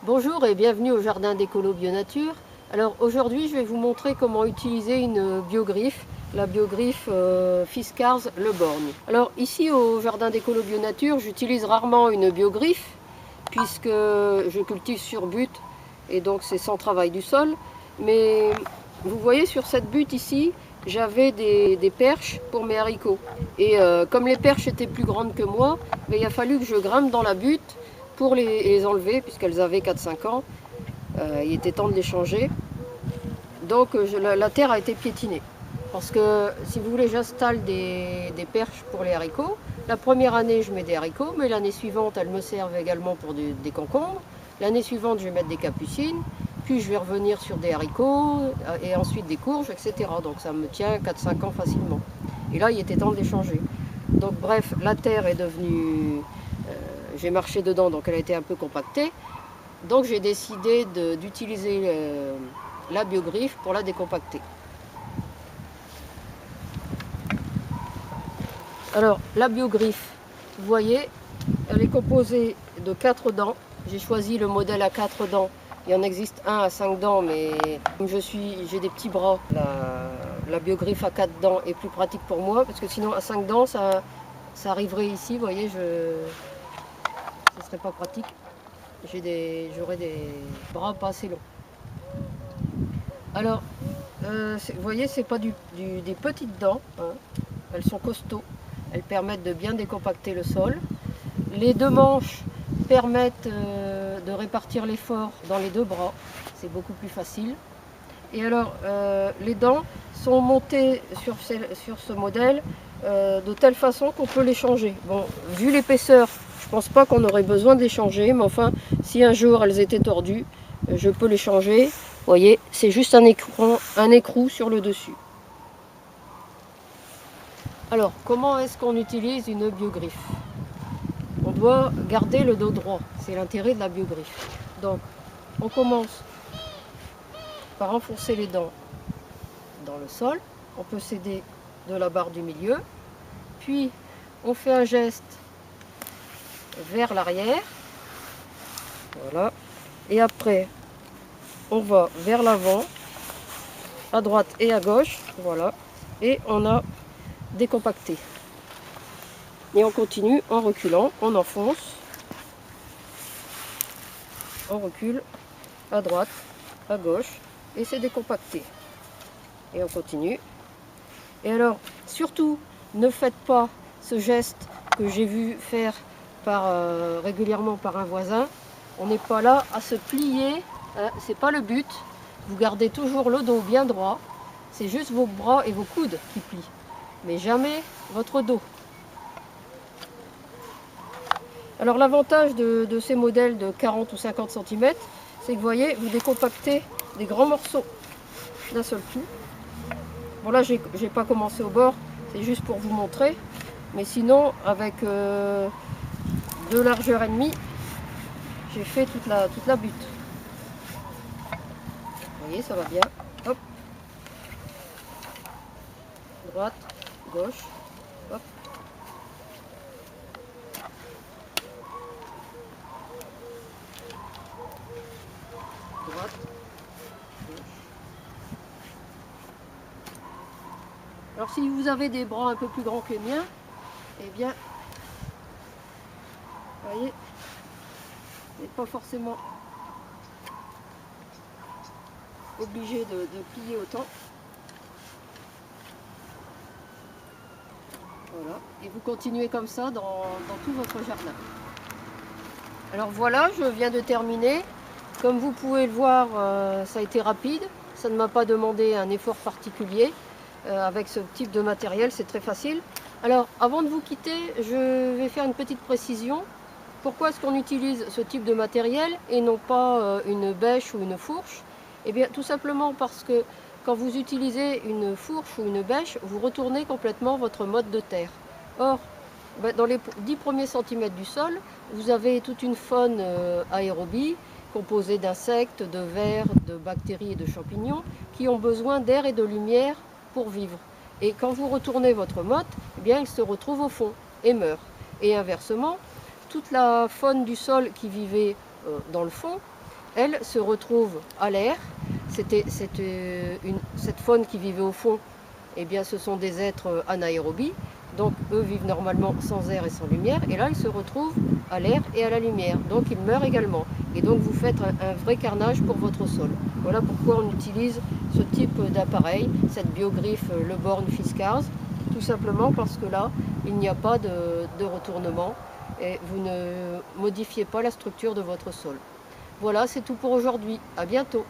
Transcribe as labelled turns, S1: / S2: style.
S1: Bonjour et bienvenue au jardin d'écolo Bio-Nature. Alors aujourd'hui je vais vous montrer comment utiliser une biogriffe, la biogriffe Fiskars Le Borgne. Alors ici au jardin d'écolo Bio-Nature j'utilise rarement une biogriffe puisque je cultive sur butte et donc c'est sans travail du sol. Mais vous voyez sur cette butte ici j'avais des perches pour mes haricots. Et comme les perches étaient plus grandes que moi, il a fallu que je grimpe dans la butte pour les enlever puisqu'elles avaient 4-5 ans. Il était temps de les changer. Donc la terre a été piétinée. Parce que si vous voulez, j'installe des perches pour les haricots. La première année, je mets des haricots, mais l'année suivante, elles me servent également pour des concombres. L'année suivante, je vais mettre des capucines. Puis je vais revenir sur des haricots et ensuite des courges, etc. Donc ça me tient 4-5 ans facilement. Et là, il était temps de les changer. Donc bref, la terre est devenue... j'ai marché dedans, donc elle a été un peu compactée. Donc j'ai décidé d'utiliser la biogriffe pour la décompacter. Alors la biogriffe, vous voyez, elle est composée de 4 dents. J'ai choisi le modèle à 4 dents. Il y en existe un à 5 dents, mais comme j'ai des petits bras, la biogriffe à 4 dents est plus pratique pour moi, parce que sinon à 5 dents, ça arriverait ici, vous voyez, ce ne serait pas pratique. J'aurais des bras pas assez longs. Alors, vous voyez, c'est pas des petites dents, hein. Elles sont costauds, elles permettent de bien décompacter le sol. Les deux manches permettent de répartir l'effort dans les deux bras, c'est beaucoup plus facile. Et alors, les dents sont montées sur ce modèle de telle façon qu'on peut les changer. Bon, vu l'épaisseur, je pense pas qu'on aurait besoin de les changer, mais enfin, si un jour elles étaient tordues, je peux les changer. Vous voyez, c'est juste un écrou sur le dessus. Alors, comment est-ce qu'on utilise une biogriffe? On doit garder le dos droit, c'est l'intérêt de la biogriffe. Donc, on commence par enfoncer les dents dans le sol. On peut s'aider de la barre du milieu. Puis, on fait un geste vers l'arrière. Voilà. Et après, on va vers l'avant, à droite et à gauche. Voilà. Et on a décompacté. Et on continue en reculant, on enfonce, on recule, à droite, à gauche, et c'est décompacté. Et on continue. Et alors, surtout, ne faites pas ce geste que j'ai vu faire régulièrement par un voisin. On n'est pas là à se plier, hein, c'est pas le but. Vous gardez toujours le dos bien droit, c'est juste vos bras et vos coudes qui plient, mais jamais votre dos. Alors l'avantage de ces modèles de 40 ou 50 cm, c'est que vous voyez, vous décompactez des grands morceaux d'un seul coup. Bon là, j'ai pas commencé au bord, c'est juste pour vous montrer. Mais sinon, avec 2 largeurs et demie, j'ai fait toute la butte. Vous voyez, ça va bien. Hop. Droite, gauche, hop. Droite, gauche. Alors si vous avez des bras un peu plus grands que les miens, eh bien, vous voyez, vous n'êtes pas forcément obligé de plier autant. Voilà, et vous continuez comme ça dans tout votre jardin. Alors voilà, je viens de terminer. Comme vous pouvez le voir, ça a été rapide. Ça ne m'a pas demandé un effort particulier. Avec ce type de matériel, c'est très facile. Alors, avant de vous quitter, je vais faire une petite précision. Pourquoi est-ce qu'on utilise ce type de matériel et non pas une bêche ou une fourche? Eh bien, tout simplement parce que quand vous utilisez une fourche ou une bêche, vous retournez complètement votre mode de terre. Or, dans les 10 premiers centimètres du sol, vous avez toute une faune aérobie composée d'insectes, de vers, de bactéries et de champignons qui ont besoin d'air et de lumière pour vivre. Et quand vous retournez votre motte, eh bien, ils se retrouvent au fond et meurent. Et inversement, toute la faune du sol qui vivait dans le fond elles se retrouvent à l'air. Cette faune qui vivait au fond, eh bien, ce sont des êtres anaérobies. Donc eux vivent normalement sans air et sans lumière. Et là, ils se retrouvent à l'air et à la lumière. Donc ils meurent également. Et donc vous faites un vrai carnage pour votre sol. Voilà pourquoi on utilise ce type d'appareil, cette biogriffe Le Born Fiskars. Tout simplement parce que là, il n'y a pas de retournement et vous ne modifiez pas la structure de votre sol. Voilà, c'est tout pour aujourd'hui. À bientôt.